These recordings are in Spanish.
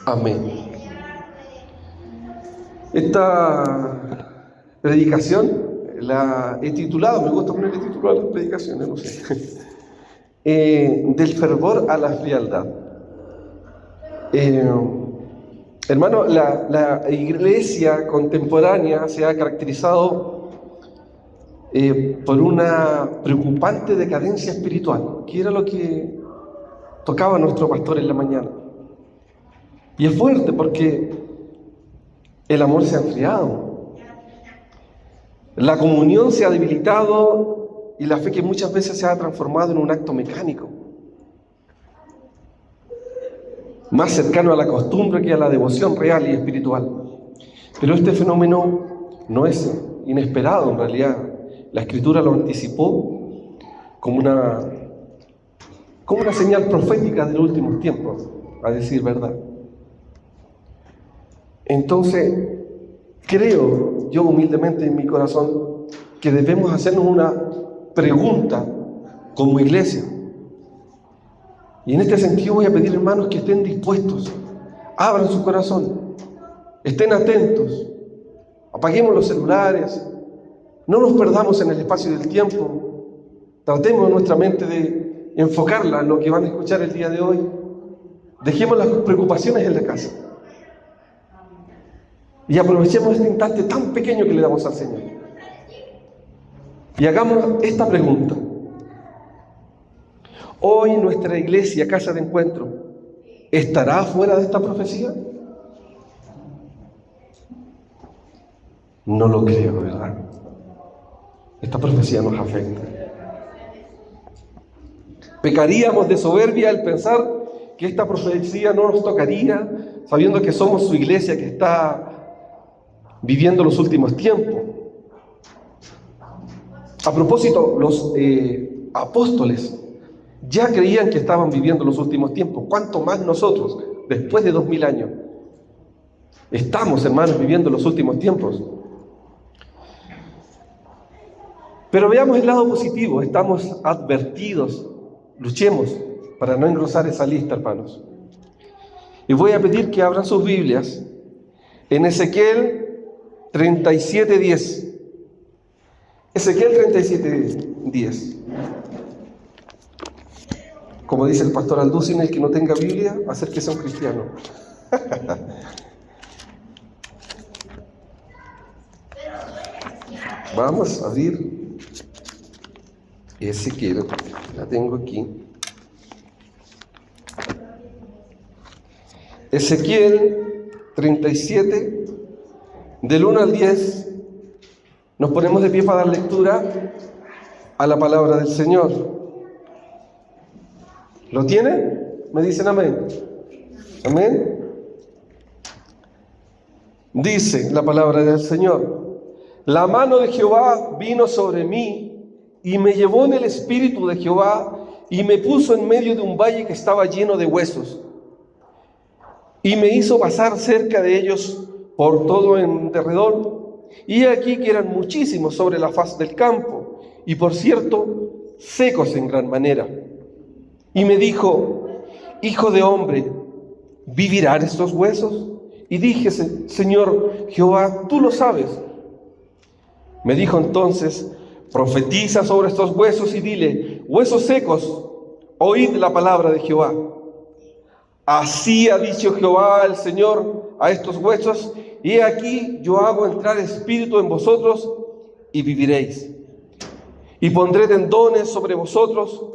Amén. Esta predicación la he titulado, me gusta ponerle título a las predicaciones, no sé, del fervor a la frialdad. Hermano, la iglesia contemporánea se ha caracterizado por una preocupante decadencia espiritual, que era lo que tocaba nuestro pastor en la mañana. Y es fuerte porque el amor se ha enfriado, la comunión se ha debilitado y la fe que muchas veces se ha transformado en un acto mecánico, más cercano a la costumbre que a la devoción real y espiritual. Pero este fenómeno no es inesperado en realidad. La Escritura lo anticipó como una señal profética de los últimos tiempos, a decir verdad. Entonces, creo yo humildemente en mi corazón que debemos hacernos una pregunta como iglesia. Y en este sentido voy a pedir, hermanos, que estén dispuestos, abran su corazón, estén atentos, apaguemos los celulares, no nos perdamos en el espacio del tiempo, tratemos nuestra mente de enfocarla en lo que van a escuchar el día de hoy, dejemos las preocupaciones en la casa y aprovechemos este instante tan pequeño que le damos al Señor y hagamos esta pregunta. Hoy nuestra iglesia, casa de encuentro, ¿estará fuera de esta profecía? No lo creo, ¿verdad? Esta profecía nos afecta. Pecaríamos de soberbia al pensar que esta profecía no nos tocaría, sabiendo que somos su iglesia que está viviendo los últimos tiempos. A propósito, los apóstoles ya creían que estaban viviendo los últimos tiempos. ¿Cuánto más nosotros, después de 2000 años? Estamos, hermanos, viviendo los últimos tiempos. Pero veamos el lado positivo. Estamos advertidos. Luchemos para no engrosar esa lista, hermanos. Y voy a pedir que abran sus Biblias en Ezequiel 37:10. Ezequiel 37:10. Como dice el pastor Alducin, el que no tenga Biblia, acérquese a un cristiano. Vamos a abrir Ezequiel, la tengo aquí. Ezequiel 37, del 1 al 10, nos ponemos de pie para dar lectura a la palabra del Señor. ¿Lo tiene? Me dicen amén. Amén. Dice la palabra del Señor: la mano de Jehová vino sobre mí y me llevó en el espíritu de Jehová y me puso en medio de un valle que estaba lleno de huesos y me hizo pasar cerca de ellos por todo en derredor. Y aquí que eran muchísimos sobre la faz del campo y por cierto secos en gran manera. Y me dijo: hijo de hombre, ¿vivirán estos huesos? Y dije: Señor Jehová, tú lo sabes. Me dijo entonces: profetiza sobre estos huesos y dile: huesos secos, oíd la palabra de Jehová. Así ha dicho Jehová el Señor a estos huesos: he aquí yo hago entrar espíritu en vosotros y viviréis. Y pondré tendones sobre vosotros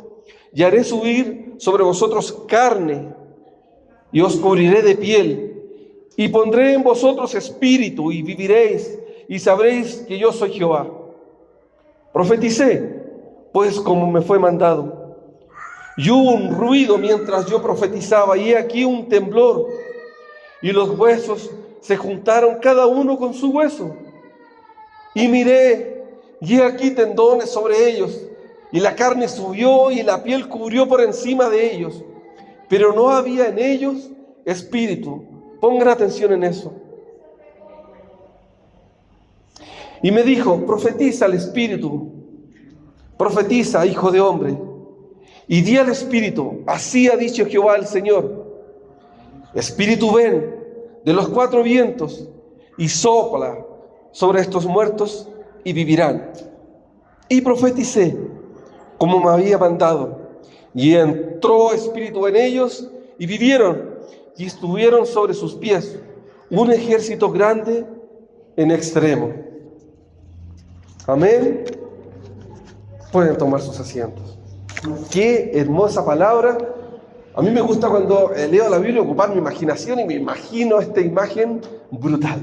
y haré subir sobre vosotros carne y os cubriré de piel y pondré en vosotros espíritu y viviréis y sabréis que yo soy Jehová. Profeticé, pues como me fue mandado. Y hubo un ruido mientras yo profetizaba y he aquí un temblor y los huesos se juntaron cada uno con su hueso. Y miré y he aquí tendones sobre ellos y la carne subió y la piel cubrió por encima de ellos, pero no había en ellos espíritu. Pongan atención en eso. Y me dijo: profetiza al espíritu, profetiza, hijo de hombre, y di al espíritu: así ha dicho Jehová el Señor, Espíritu, ven de los cuatro vientos y sopla sobre estos muertos y vivirán. Y profeticé como me había mandado. Y entró Espíritu en ellos y vivieron y estuvieron sobre sus pies un ejército grande en extremo. Amén. Pueden tomar sus asientos. Qué hermosa palabra. A mí me gusta cuando leo la Biblia ocupar mi imaginación y me imagino esta imagen brutal.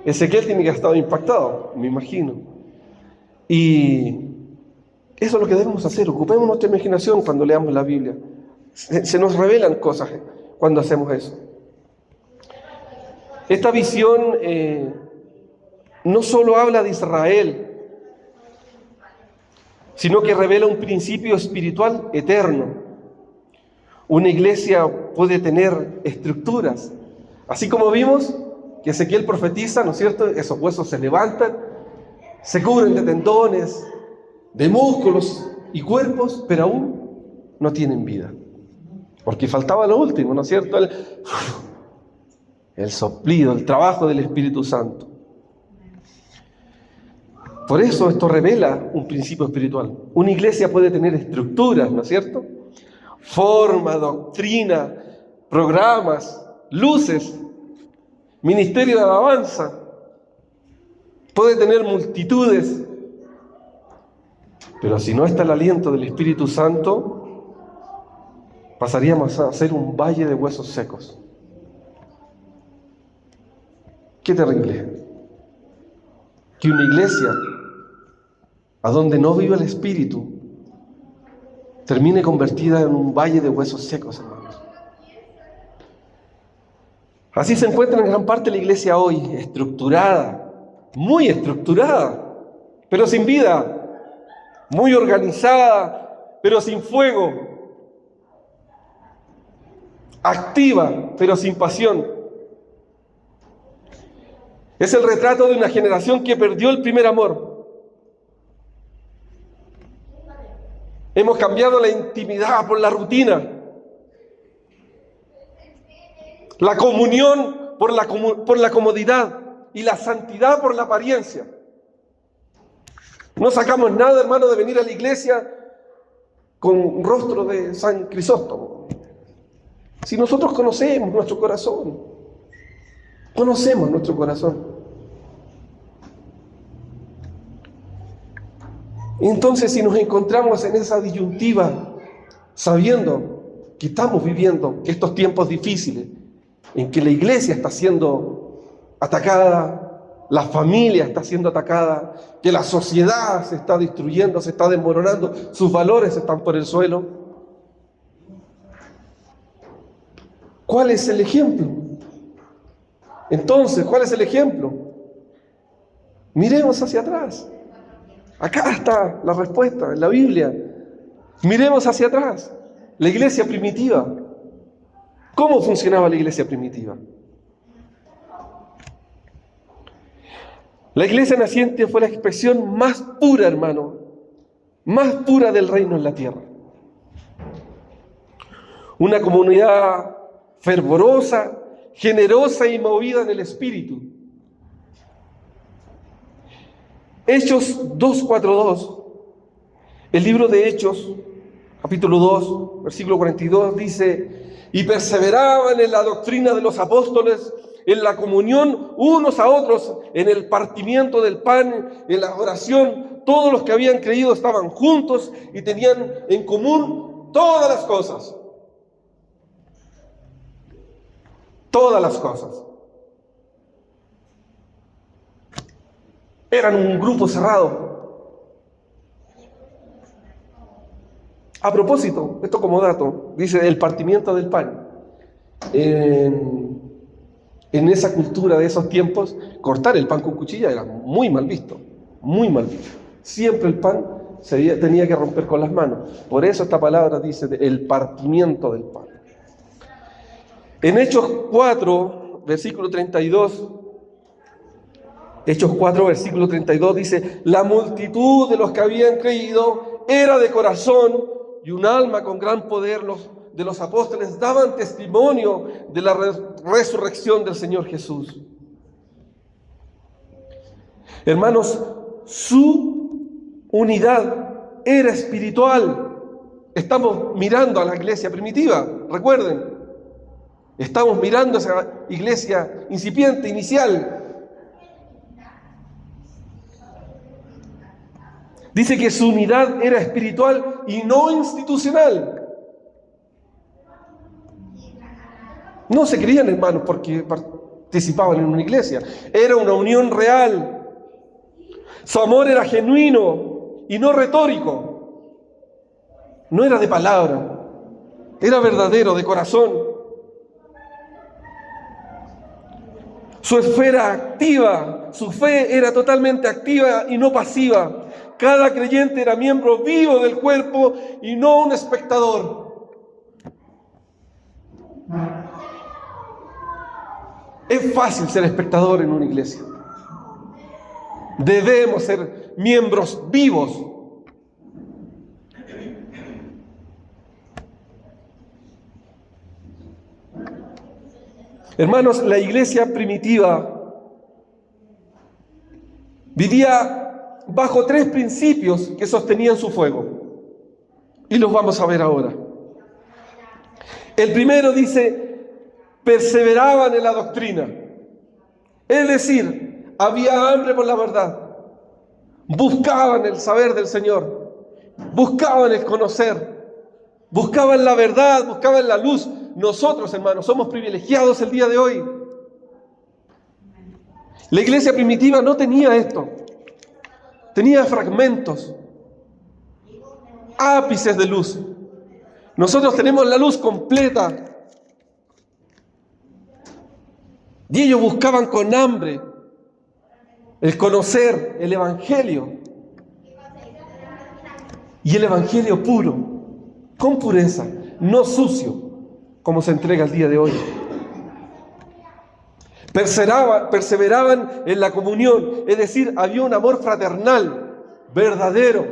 Ezequiel tiene que haber estado impactado, me imagino. Y eso es lo que debemos hacer. Ocupemos nuestra imaginación cuando leamos la Biblia. Se nos revelan cosas cuando hacemos eso. Esta visión no solo habla de Israel, sino que revela un principio espiritual eterno. Una iglesia puede tener estructuras. Así como vimos que Ezequiel profetiza, ¿no es cierto? Esos huesos se levantan, se cubren de tendones, de músculos y cuerpos, pero aún no tienen vida. Porque faltaba lo último, ¿no es cierto? El soplido, el trabajo del Espíritu Santo. Por eso esto revela un principio espiritual. Una iglesia puede tener estructuras, ¿no es cierto? Forma, doctrina, programas, luces, ministerio de alabanza. Puede tener multitudes. Pero si no está el aliento del Espíritu Santo, pasaríamos a ser un valle de huesos secos. Qué terrible. Que una iglesia a donde no vive el Espíritu termine convertida en un valle de huesos secos, hermanos. Así se encuentra en gran parte la iglesia hoy, estructurada, muy estructurada, pero sin vida, muy organizada, pero sin fuego, activa, pero sin pasión. Es el retrato de una generación que perdió el primer amor. Hemos cambiado la intimidad por la rutina, la comunión por la comodidad y la santidad por la apariencia. No sacamos nada, hermano, de venir a la iglesia con un rostro de San Crisóstomo. Si nosotros conocemos nuestro corazón, conocemos nuestro corazón. Entonces, si nos encontramos en esa disyuntiva, sabiendo que estamos viviendo estos tiempos difíciles, en que la iglesia está siendo atacada, la familia está siendo atacada, que la sociedad se está destruyendo, se está desmoronando, sus valores están por el suelo, ¿cuál es el ejemplo? Entonces, ¿cuál es el ejemplo? Miremos hacia atrás. Acá está la respuesta en la Biblia. Miremos hacia atrás. La iglesia primitiva. ¿Cómo funcionaba la iglesia primitiva? La iglesia naciente fue la expresión más pura, hermano, más pura del reino en la tierra. Una comunidad fervorosa, generosa y movida en el Espíritu. Hechos 2:42, el libro de Hechos, capítulo 2, versículo 42, dice: y perseveraban en la doctrina de los apóstoles, en la comunión unos a otros, en el partimiento del pan, en la oración. Todos los que habían creído estaban juntos y tenían en común todas las cosas. Todas las cosas. Eran un grupo cerrado. A propósito, esto como dato, dice el partimiento del pan. En esa cultura de esos tiempos, cortar el pan con cuchilla era muy mal visto, muy mal visto. Siempre el pan tenía que romper con las manos. Por eso esta palabra dice el partimiento del pan. En Hechos 4, versículo 32, Hechos 4, versículo 32 dice: la multitud de los que habían creído era de corazón y un alma con gran poder de los apóstoles daban testimonio de la resurrección del Señor Jesús. Hermanos, su unidad era espiritual. Estamos mirando a la iglesia primitiva, recuerden. Estamos mirando a esa iglesia incipiente, inicial. Dice que su unidad era espiritual y no institucional. No se creían hermanos porque participaban en una iglesia. Era una unión real. Su amor era genuino y no retórico. No era de palabra. Era verdadero, de corazón. Su esfera activa, su fe era totalmente activa y no pasiva. Cada creyente era miembro vivo del cuerpo y no un espectador. Es fácil ser espectador en una iglesia. Debemos ser miembros vivos. Hermanos, la iglesia primitiva vivía bajo 3 principios que sostenían su fuego. Y los vamos a ver ahora. El primero dice, perseveraban en la doctrina. Es decir, había hambre por la verdad. Buscaban el saber del Señor. Buscaban el conocer. Buscaban la verdad, buscaban la luz. Nosotros, hermanos, somos privilegiados el día de hoy. La iglesia primitiva no tenía esto. Tenía fragmentos, ápices de luz. Nosotros tenemos la luz completa. Y ellos buscaban con hambre el conocer el Evangelio. Y el Evangelio puro, con pureza, no sucio, como se entrega el día de hoy. Perseveraban en la comunión, es decir, había un amor fraternal, verdadero.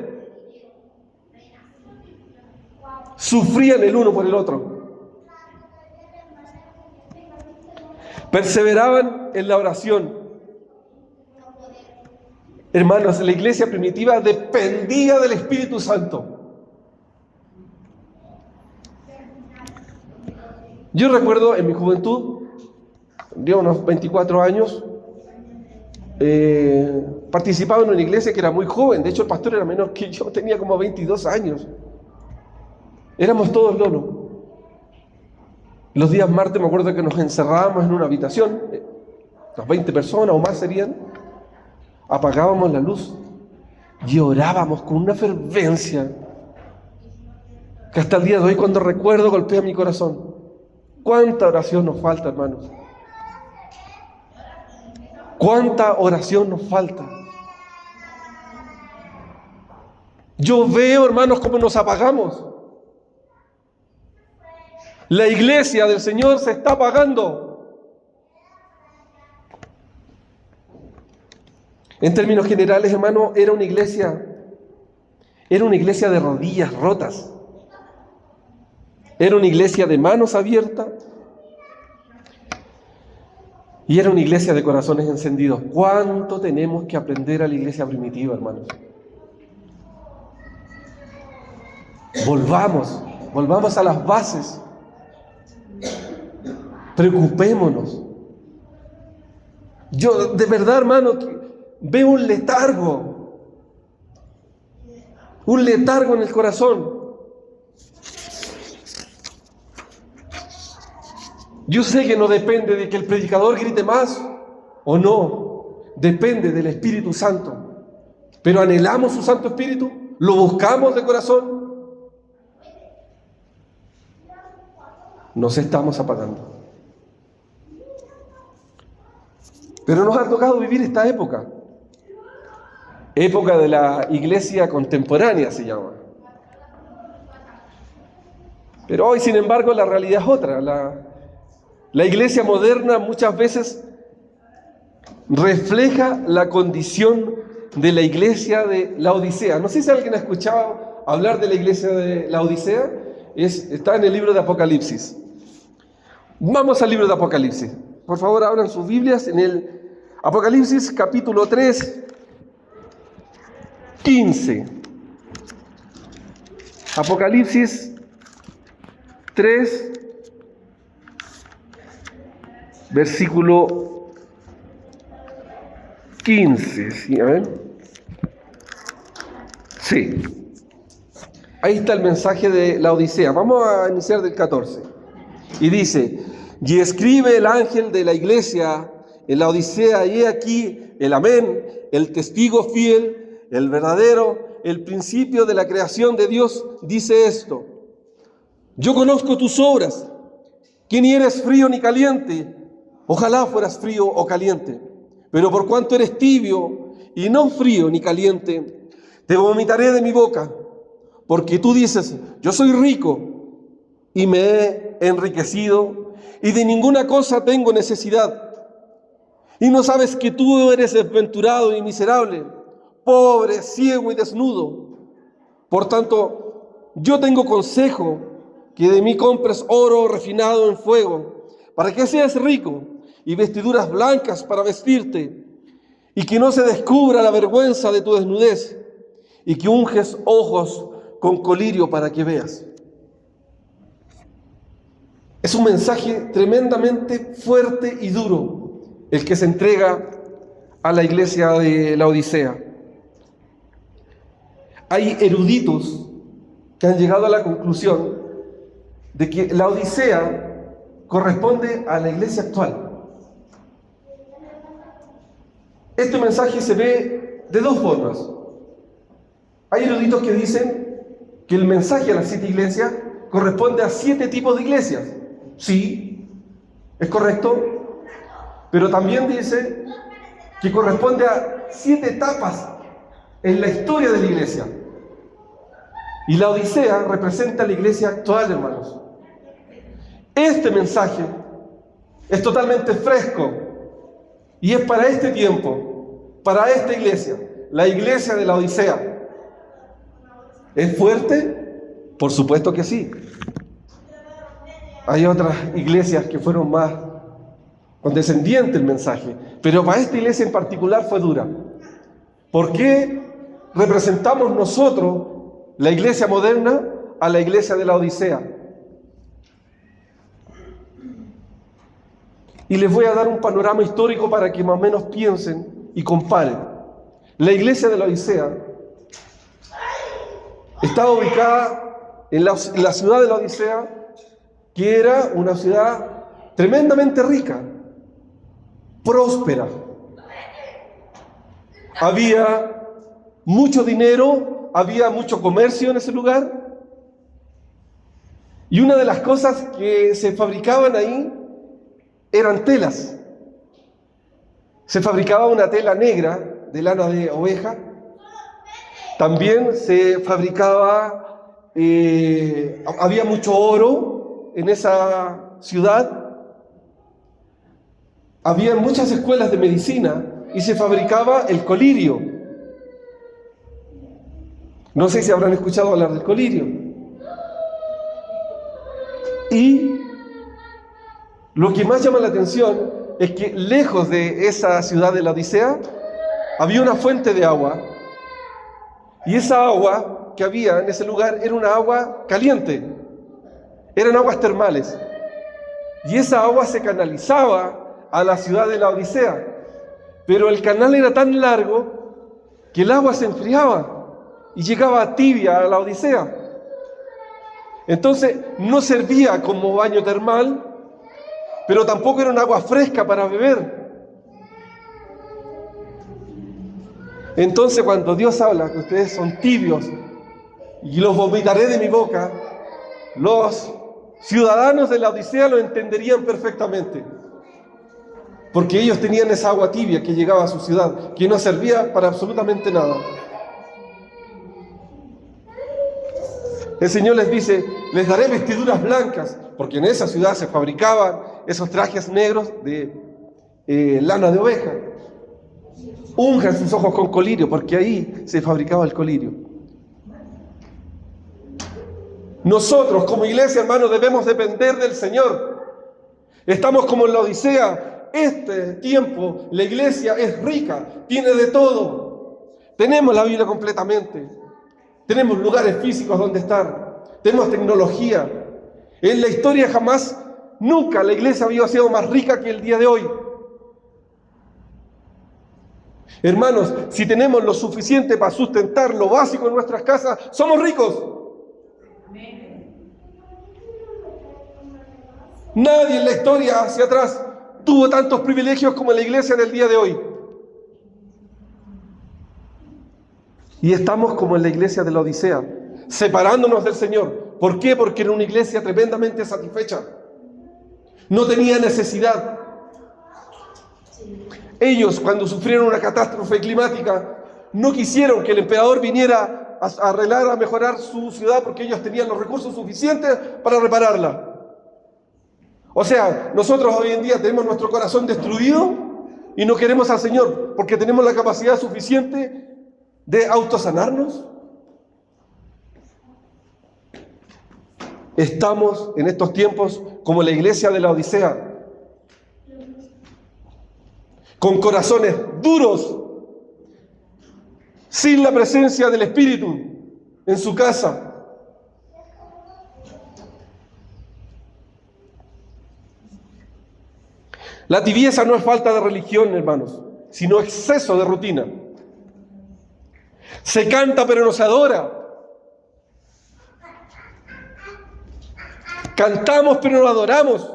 Sufrían el uno por el otro. Perseveraban en la oración. Hermanos, la iglesia primitiva dependía del Espíritu Santo. Yo recuerdo en mi juventud, de unos 24 años, participaba en una iglesia que era muy joven. De hecho, el pastor era menor que yo, tenía como 22 años. Éramos todos lolos. Los días martes me acuerdo que nos encerrábamos en una habitación, unas 20 personas o más serían, apagábamos la luz y orábamos con una fervencia que hasta el día de hoy, cuando recuerdo, golpea mi corazón. ¿Cuánta oración nos falta, hermanos? ¿Cuánta oración nos falta? Yo veo, hermanos, cómo nos apagamos. La iglesia del Señor se está apagando. En términos generales, hermano, era una iglesia de rodillas rotas. Era una iglesia de manos abiertas. Y era una iglesia de corazones encendidos. ¿Cuánto tenemos que aprender a la iglesia primitiva, hermanos? Volvamos a las bases. Preocupémonos. Yo, de verdad, hermano, veo un letargo en el corazón. Yo sé que no depende de que el predicador grite más o no, depende del Espíritu Santo. Pero anhelamos su Santo Espíritu, lo buscamos de corazón. Nos estamos apagando. Pero nos ha tocado vivir esta época. Época de la iglesia contemporánea se llama. Pero hoy, sin embargo, la realidad es otra. La iglesia moderna muchas veces refleja la condición de la iglesia de Laodicea. No sé si alguien ha escuchado hablar de la iglesia de Laodicea. está en el libro de Apocalipsis. Vamos al libro de Apocalipsis. Por favor, abran sus Biblias en el Apocalipsis capítulo 3, 15. Apocalipsis 3, versículo 15. ¿Sí? A ver. Sí. Ahí está el mensaje de la Odisea. Vamos a iniciar del 14. Y dice: y escribe el ángel de la iglesia en la Odisea, y he aquí el amén, el testigo fiel, el verdadero, el principio de la creación de Dios, dice esto: yo conozco tus obras, que ni eres frío ni caliente. Ojalá fueras frío o caliente, pero por cuanto eres tibio y no frío ni caliente, te vomitaré de mi boca. Porque tú dices: yo soy rico y me he enriquecido y de ninguna cosa tengo necesidad. Y no sabes que tú eres desventurado y miserable, pobre, ciego y desnudo. Por tanto, yo tengo consejo, que de mí compres oro refinado en fuego, para que seas rico, y vestiduras blancas para vestirte, y que no se descubra la vergüenza de tu desnudez, y que unges ojos con colirio para que veas. Es un mensaje tremendamente fuerte y duro el que se entrega a la iglesia de la Odisea. Hay eruditos que han llegado a la conclusión de que la Odisea corresponde a la iglesia actual. Este mensaje se ve de dos formas. Hay eruditos que dicen que el mensaje a las 7 iglesias corresponde a 7 tipos de iglesias. Sí, es correcto, pero también dice que corresponde a 7 etapas en la historia de la iglesia. Y la Odisea representa a la iglesia actual, hermanos. Este mensaje es totalmente fresco y es para este tiempo, para esta iglesia, la iglesia de la Odisea. ¿Es fuerte? Por supuesto que sí. Hay otras iglesias que fueron más condescendientes el mensaje, pero para esta iglesia en particular fue dura. ¿Por qué representamos nosotros, la iglesia moderna, a la iglesia de la Odisea? Y les voy a dar un panorama histórico para que más o menos piensen y comparen. La iglesia de la Odisea estaba ubicada en la ciudad de la Odisea, que era una ciudad tremendamente rica, próspera. Había mucho dinero, había mucho comercio en ese lugar. Y una de las cosas que se fabricaban ahí eran telas. Se fabricaba una tela negra de lana de oveja. También se fabricaba, había mucho oro en esa ciudad. Había muchas escuelas de medicina y se fabricaba el colirio. No sé si habrán escuchado hablar del colirio. Y lo que más llama la atención es que lejos de esa ciudad de la Odisea había una fuente de agua. Y esa agua que había en ese lugar era una agua caliente. Eran aguas termales. Y esa agua se canalizaba a la ciudad de la Odisea. Pero el canal era tan largo que el agua se enfriaba y llegaba tibia a la Odisea. Entonces no servía como baño termal, pero tampoco era un agua fresca para beber. Entonces cuando Dios habla que ustedes son tibios y los vomitaré de mi boca, los ciudadanos de la Odisea lo entenderían perfectamente, porque ellos tenían esa agua tibia que llegaba a su ciudad, que no servía para absolutamente nada. El Señor les dice: les daré vestiduras blancas, porque en esa ciudad se fabricaban esos trajes negros de lana de oveja. Unjan sus ojos con colirio, porque ahí se fabricaba el colirio. Nosotros como iglesia, hermanos, debemos depender del Señor. Estamos como en la Odisea. Este tiempo, la iglesia es rica, tiene de todo. Tenemos la Biblia completamente. Tenemos lugares físicos donde estar. Tenemos tecnología. En la historia jamás, nunca la iglesia había sido más rica que el día de hoy. Hermanos, si tenemos lo suficiente para sustentar lo básico en nuestras casas, somos ricos. Nadie en la historia hacia atrás tuvo tantos privilegios como la iglesia del día de hoy. Y estamos como en la iglesia de la Odisea, separándonos del Señor. ¿Por qué? Porque era una iglesia tremendamente satisfecha. No tenía necesidad. Ellos, cuando sufrieron una catástrofe climática, no quisieron que el emperador viniera a arreglar, a mejorar su ciudad, porque ellos tenían los recursos suficientes para repararla. O sea, nosotros hoy en día tenemos nuestro corazón destruido y no queremos al Señor porque tenemos la capacidad suficiente de autosanarnos. Estamos en estos tiempos como la iglesia de la Odisea, con corazones duros, sin la presencia del Espíritu en su casa. La tibieza no es falta de religión, hermanos, sino exceso de rutina. Se canta pero no se adora. Cantamos pero no adoramos.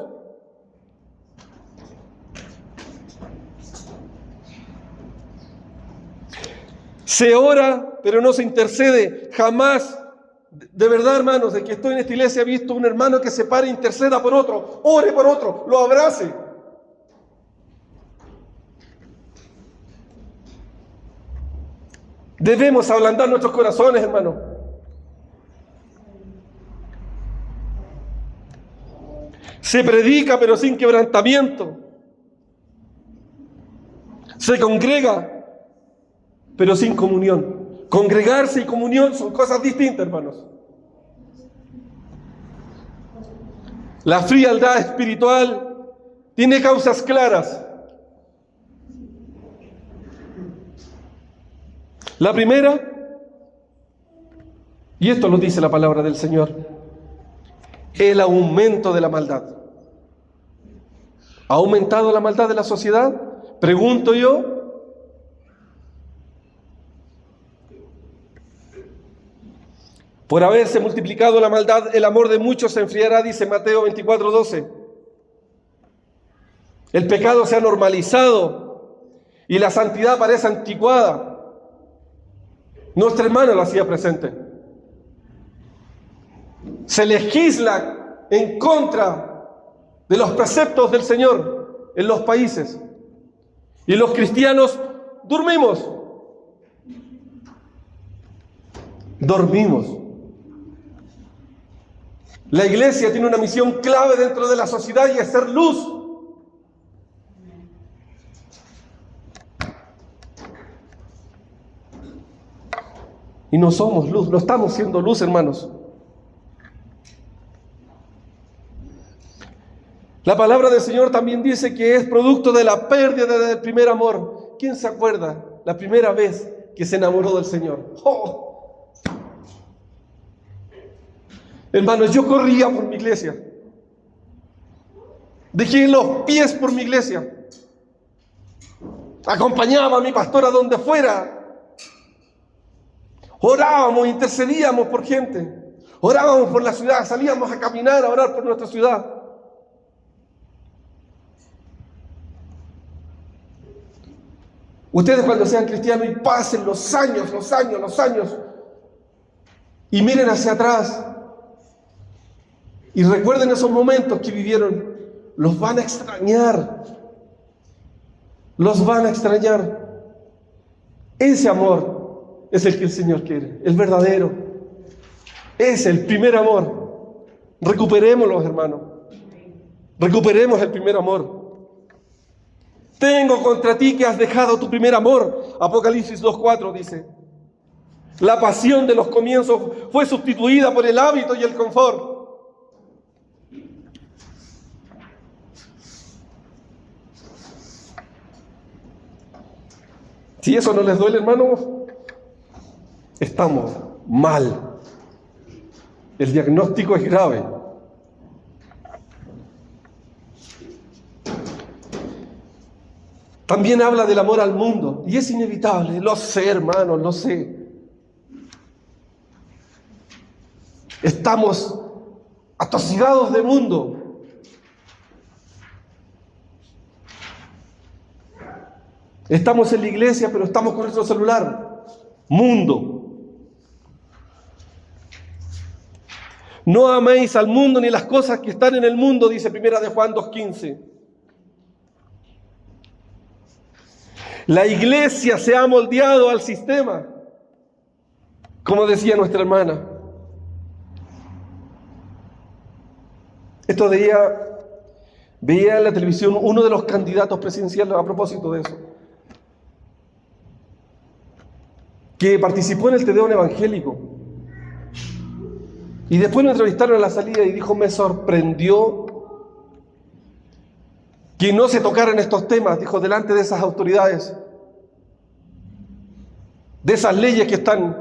Se ora pero no se intercede. Jamás, de verdad, hermanos, de que estoy en esta iglesia he visto un hermano que se pare e interceda por otro, ore por otro, lo abrace. Debemos ablandar nuestros corazones, hermano. Se predica pero sin quebrantamiento. Se congrega pero sin comunión. Congregarse y comunión son cosas distintas, hermanos. La frialdad espiritual tiene causas claras. La primera, y esto lo dice la palabra del Señor, el aumento de la maldad. ¿Ha aumentado la maldad de la sociedad? Pregunto yo. Por haberse multiplicado la maldad, el amor de muchos se enfriará, dice Mateo 24:12. El pecado se ha normalizado y la santidad parece anticuada. Nuestra hermana lo hacía presente. Se legisla en contra de los preceptos del Señor en los países. Y los cristianos dormimos. Dormimos. La iglesia tiene una misión clave dentro de la sociedad y es ser luz. Y no somos luz, no estamos siendo luz, hermanos. La palabra del Señor también dice que es producto de la pérdida del primer amor. ¿Quién se acuerda la primera vez que se enamoró del Señor? ¡Oh! Hermanos, yo corría por mi iglesia. Dejé los pies por mi iglesia. Acompañaba a mi pastor a donde fuera. Orábamos, intercedíamos por gente. Orábamos por la ciudad, salíamos a caminar, a orar por nuestra ciudad. Ustedes cuando sean cristianos y pasen los años, y miren hacia atrás y recuerden esos momentos que vivieron, los van a extrañar. Los van a extrañar. Ese amor es el que el Señor quiere, el verdadero. Es el primer amor. Recuperémoslo, hermanos. Recuperemos el primer amor. Tengo contra ti que has dejado tu primer amor. Apocalipsis 2:4 dice. La pasión de los comienzos fue sustituida por el hábito y el confort. Si eso no les duele, hermanos, estamos mal. El diagnóstico es grave. También habla del amor al mundo, y es inevitable, lo sé, hermanos, lo sé. Estamos atosigados de mundo. Estamos en la iglesia, pero estamos con nuestro celular. Mundo. No améis al mundo ni las cosas que están en el mundo, dice 1 de Juan 2:15. La iglesia se ha moldeado al sistema, como decía nuestra hermana. Estos días veía en la televisión uno de los candidatos presidenciales a propósito de eso, que participó en el Tedeum evangélico. Y después lo entrevistaron a la salida y dijo: me sorprendió que no se tocaran estos temas, dijo, delante de esas autoridades, de esas leyes que están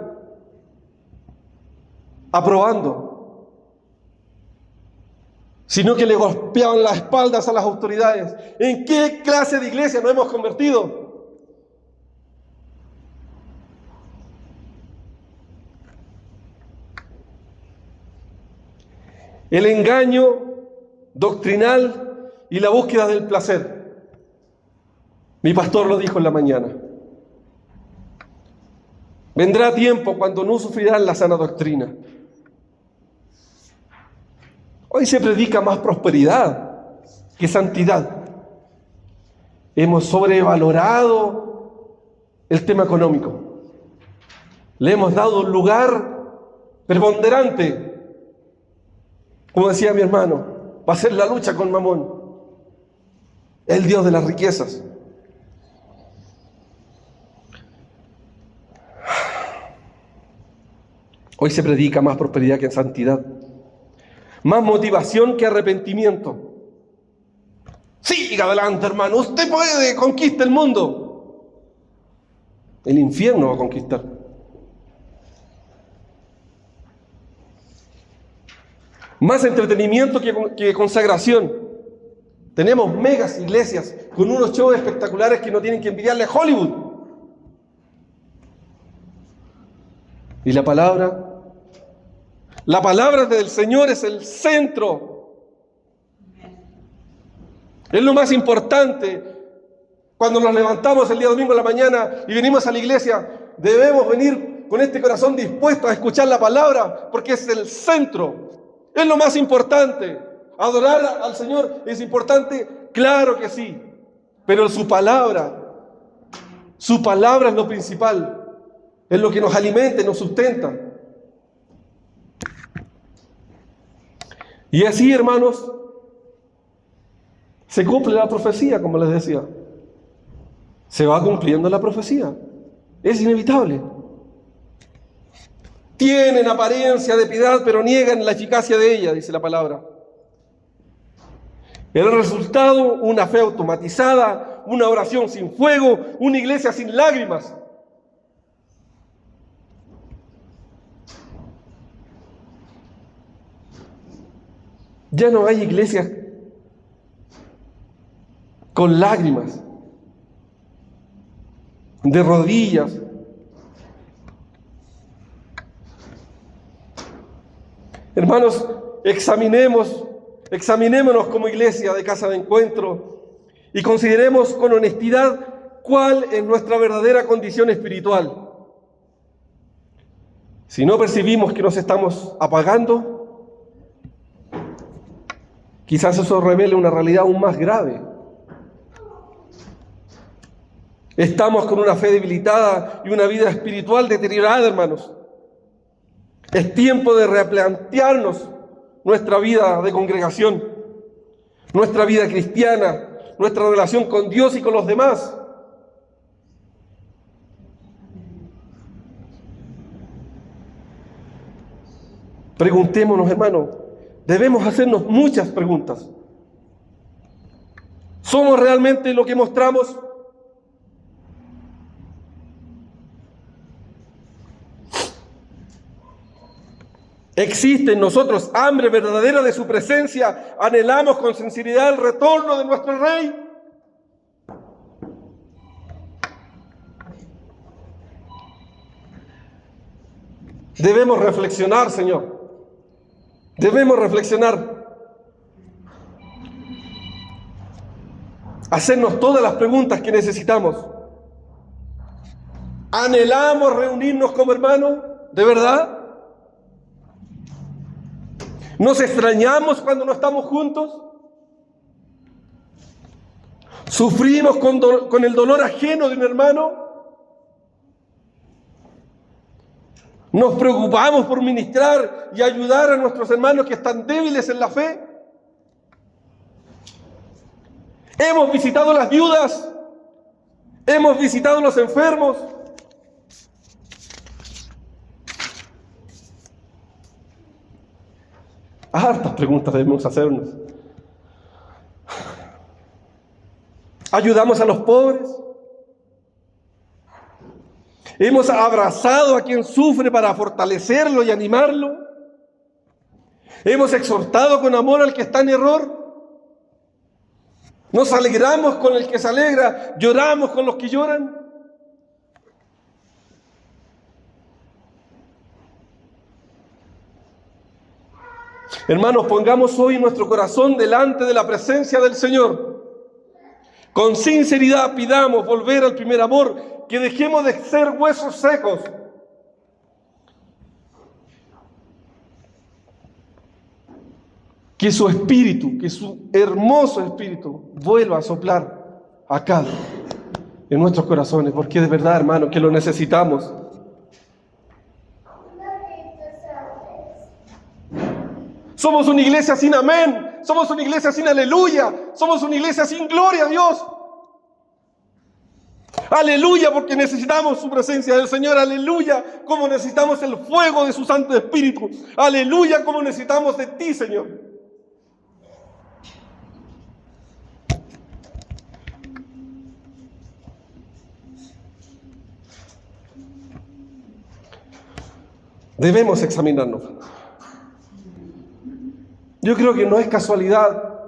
aprobando, sino que le golpeaban las espaldas a las autoridades. ¿En qué clase de iglesia nos hemos convertido? El engaño doctrinal y la búsqueda del placer. Mi pastor lo dijo en la mañana. Vendrá tiempo cuando no sufrirán la sana doctrina. Hoy se predica más prosperidad que santidad. Hemos sobrevalorado el tema económico. Le hemos dado un lugar preponderante. Como decía mi hermano, va a ser la lucha con Mamón, el Dios de las riquezas. Hoy se predica más prosperidad que santidad, más motivación que arrepentimiento. Siga adelante, hermano, usted puede, conquista el mundo. El infierno va a conquistar. Más entretenimiento que consagración. Tenemos megas iglesias con unos shows espectaculares que no tienen que envidiarle a Hollywood. Y la palabra del Señor es el centro. Es lo más importante. Cuando nos levantamos el día domingo en la mañana y venimos a la iglesia, debemos venir con este corazón dispuesto a escuchar la palabra, porque es el centro. Es lo más importante. ¿Adorar al Señor es importante? Claro que sí. Pero su palabra es lo principal. Es lo que nos alimenta y nos sustenta. Y así, hermanos, se cumple la profecía, como les decía. Se va cumpliendo la profecía. Es inevitable. Tienen apariencia de piedad, pero niegan la eficacia de ella, dice la palabra. El resultado, una fe automatizada, una oración sin fuego, una iglesia sin lágrimas. Ya no hay iglesias con lágrimas, de rodillas. Hermanos, examinémonos como iglesia de casa de encuentro y consideremos con honestidad cuál es nuestra verdadera condición espiritual. Si no percibimos que nos estamos apagando, quizás eso revele una realidad aún más grave. Estamos con una fe debilitada y una vida espiritual deteriorada, hermanos. Es tiempo de replantearnos nuestra vida de congregación, nuestra vida cristiana, nuestra relación con Dios y con los demás. Preguntémonos, hermano, debemos hacernos muchas preguntas. ¿Somos realmente lo que mostramos? ¿Existe en nosotros hambre verdadera de su presencia? ¿Anhelamos con sinceridad el retorno de nuestro Rey? Debemos reflexionar, Señor. Debemos reflexionar. Hacernos todas las preguntas que necesitamos. ¿Anhelamos reunirnos como hermanos? ¿De verdad? ¿Nos extrañamos cuando no estamos juntos? ¿Sufrimos con el dolor ajeno de un hermano? ¿Nos preocupamos por ministrar y ayudar a nuestros hermanos que están débiles en la fe? ¿Hemos visitado las viudas? ¿Hemos visitado a los enfermos? Hartas preguntas debemos hacernos. ¿Ayudamos a los pobres? ¿Hemos abrazado a quien sufre para fortalecerlo y animarlo? ¿Hemos exhortado con amor al que está en error? ¿Nos alegramos con el que se alegra? ¿Lloramos con los que lloran? Hermanos, pongamos hoy nuestro corazón delante de la presencia del Señor. Con sinceridad pidamos volver al primer amor, que dejemos de ser huesos secos. Que su espíritu, que su hermoso espíritu vuelva a soplar acá en nuestros corazones, porque de verdad, hermano, que lo necesitamos. Somos una iglesia sin amén, somos una iglesia sin aleluya, somos una iglesia sin gloria a Dios. Aleluya, porque necesitamos su presencia del Señor. Aleluya, como necesitamos el fuego de su Santo Espíritu. Aleluya, como necesitamos de ti, Señor. Debemos examinarnos. Yo creo que no es casualidad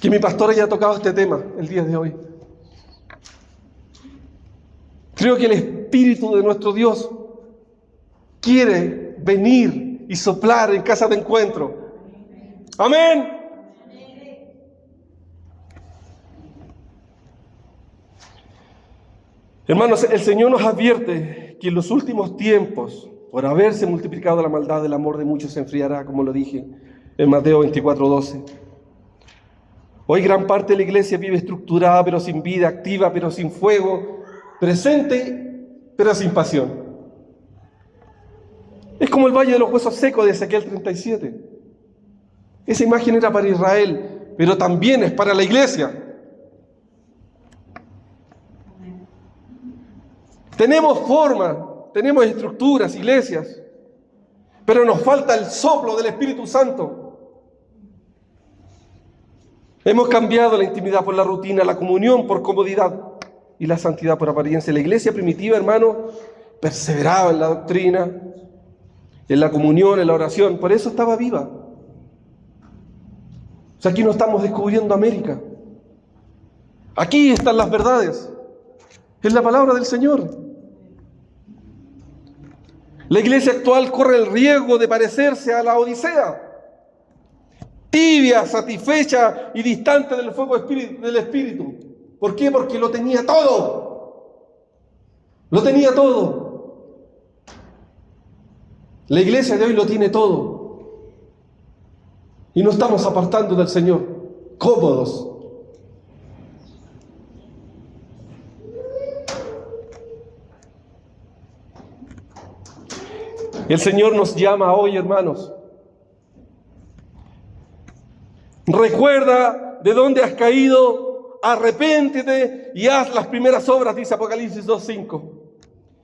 que mi pastor haya tocado este tema el día de hoy. Creo que el Espíritu de nuestro Dios quiere venir y soplar en casa de encuentro. Amén. Hermanos, el Señor nos advierte que en los últimos tiempos, por haberse multiplicado la maldad, el amor de muchos se enfriará, como lo dije en Mateo 24:12. Hoy gran parte de la iglesia vive estructurada, pero sin vida, activa, pero sin fuego, presente, pero sin pasión. Es como el valle de los huesos secos de Ezequiel 37. Esa imagen era para Israel, pero también es para la iglesia. Tenemos forma, tenemos estructuras, iglesias, pero nos falta el soplo del Espíritu Santo. Hemos cambiado la intimidad por la rutina, la comunión por comodidad y la santidad por apariencia. La iglesia primitiva, hermano, perseveraba en la doctrina, en la comunión, en la oración. Por eso estaba viva. O sea, aquí no estamos descubriendo América. Aquí están las verdades. Es la palabra del Señor. La iglesia actual corre el riesgo de parecerse a la Odisea, tibia, satisfecha y distante del fuego del Espíritu. ¿Por qué? Porque lo tenía todo. Lo tenía todo. La iglesia de hoy lo tiene todo. Y nos estamos apartando del Señor, cómodos. El Señor nos llama hoy, hermanos. Recuerda de dónde has caído, arrepéntete y haz las primeras obras, dice Apocalipsis 2:5.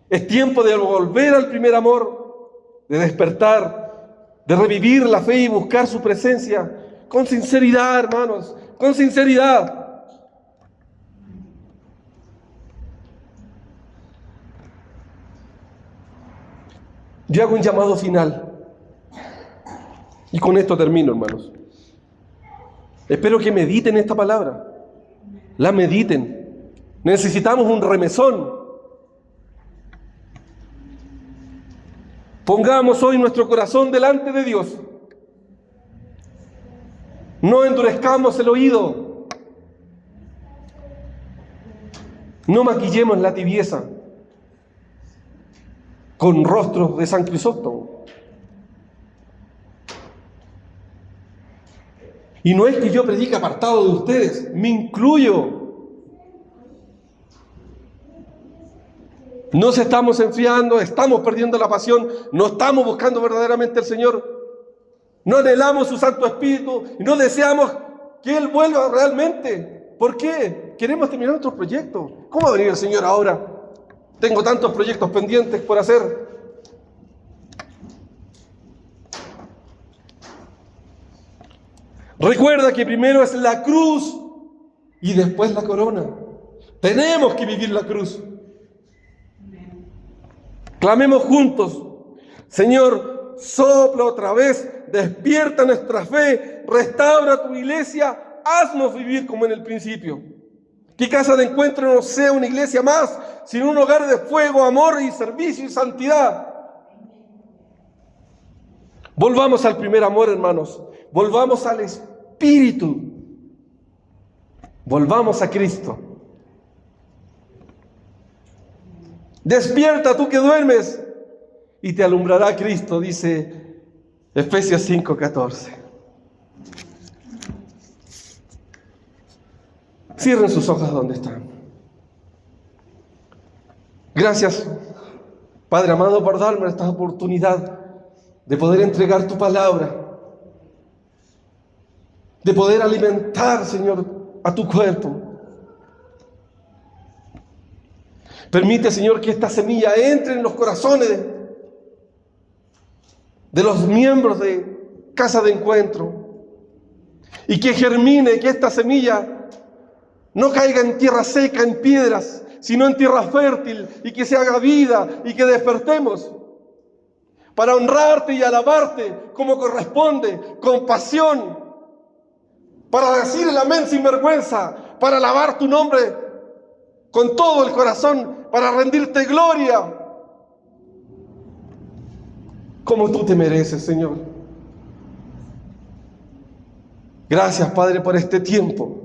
Es tiempo de volver al primer amor, de despertar de revivir la fe y buscar su presencia con sinceridad, hermanos, con sinceridad. Yo hago un llamado final. Y con esto termino, hermanos. Espero que mediten esta palabra. La mediten. Necesitamos un remesón. Pongamos hoy nuestro corazón delante de Dios. No endurezcamos el oído. No maquillemos la tibieza con rostros de San Crisóstomo. Y no es que yo predique apartado de ustedes, me incluyo. Nos estamos enfriando, estamos perdiendo la pasión, no estamos buscando verdaderamente al Señor. No anhelamos su Santo Espíritu y no deseamos que Él vuelva realmente. ¿Por qué? Queremos terminar nuestros proyectos. ¿Cómo va a venir el Señor ahora? Tengo tantos proyectos pendientes por hacer. Recuerda que primero es la cruz y después la corona. Tenemos que vivir la cruz. Clamemos juntos: Señor, sopla otra vez, despierta nuestra fe, restaura tu iglesia, haznos vivir como en el principio. Que Casa de Encuentro no sea una iglesia más, sino un hogar de fuego, amor y servicio y santidad. Volvamos al primer amor, hermanos. Volvamos al Espíritu. Volvamos a Cristo. Despierta tú que duermes y te alumbrará Cristo, dice Efesios 5:14. Cierren sus ojos donde están. Gracias, Padre amado, por darme esta oportunidad de poder entregar tu palabra, de poder alimentar, Señor, a tu cuerpo. Permite, Señor, que esta semilla entre en los corazones de los miembros de Casa de Encuentro y que germine, que esta semilla no caiga en tierra seca, en piedras, sino en tierra fértil, y que se haga vida y que despertemos para honrarte y alabarte como corresponde, con pasión, para decir el amén sin vergüenza, para alabar tu nombre con todo el corazón, para rendirte gloria como tú te mereces, Señor. Gracias, Padre, por este tiempo.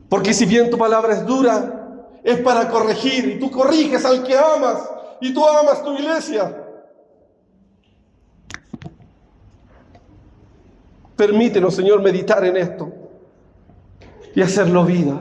Porque si bien tu palabra es dura, es para corregir, y tú corriges al que amas, y tú amas tu iglesia. Permítenos, Señor, meditar en esto y hacerlo vida.